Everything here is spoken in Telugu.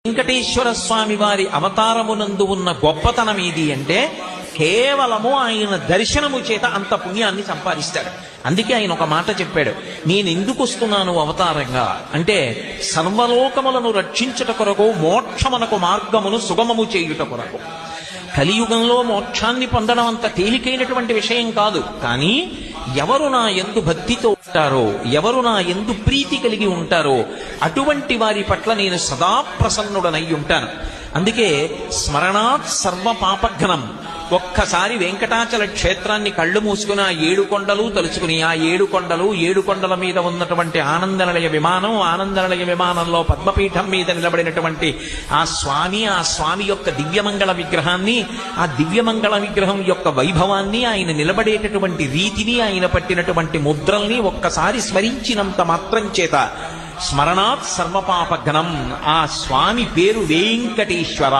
వెంకటేశ్వర స్వామి వారి అవతారమునందు ఉన్న గొప్పతనం ఏది అంటే కేవలము ఆయన దర్శనము చేత అంత పుణ్యాన్ని సంపాదిస్తాడు. అందుకే ఆయన ఒక మాట చెప్పాడు, నేను ఎందుకు వస్తున్నాను అవతారంగా అంటే సర్వలోకములను రక్షించుట కొరకు, మోక్షమునకు మార్గమును సుగమము చేయుట కొరకు. కలియుగంలో మోక్షాన్ని పొందడం అంత తేలికైనటువంటి విషయం కాదు. కానీ ఎవరు నా యందు భక్తితో ఉంటారో, ఎవరు నా యందు ప్రీతి కలిగి ఉంటారో అటువంటి వారి పట్ల నేను సదా ప్రసన్నుడనై ఉంటాను. అందుకే స్మరణాత్ సర్వ పాపఘ్నం. ఒక్కసారి వెంకటాచల క్షేత్రాన్ని కళ్ళు మూసుకుని ఆ 7 కొండలు తలుచుకుని, ఆ 7 కొండల మీద ఉన్నటువంటి ఆనందనిలయ విమానం, ఆనందనిలయ విమానంలో పద్మపీఠం మీద నిలబడినటువంటి ఆ స్వామి యొక్క దివ్యమంగళ విగ్రహాన్ని, ఆ దివ్యమంగళ విగ్రహం యొక్క వైభవాన్ని, ఆయన నిలబడేటటువంటి రీతిని, ఆయన పట్టినటువంటి ముద్రల్ని ఒక్కసారి స్మరించినంత మాత్రం చేత స్మరణాత్ సర్వపాపఘ్నం, ఆ స్వామి పేరు వెంకటేశ్వర.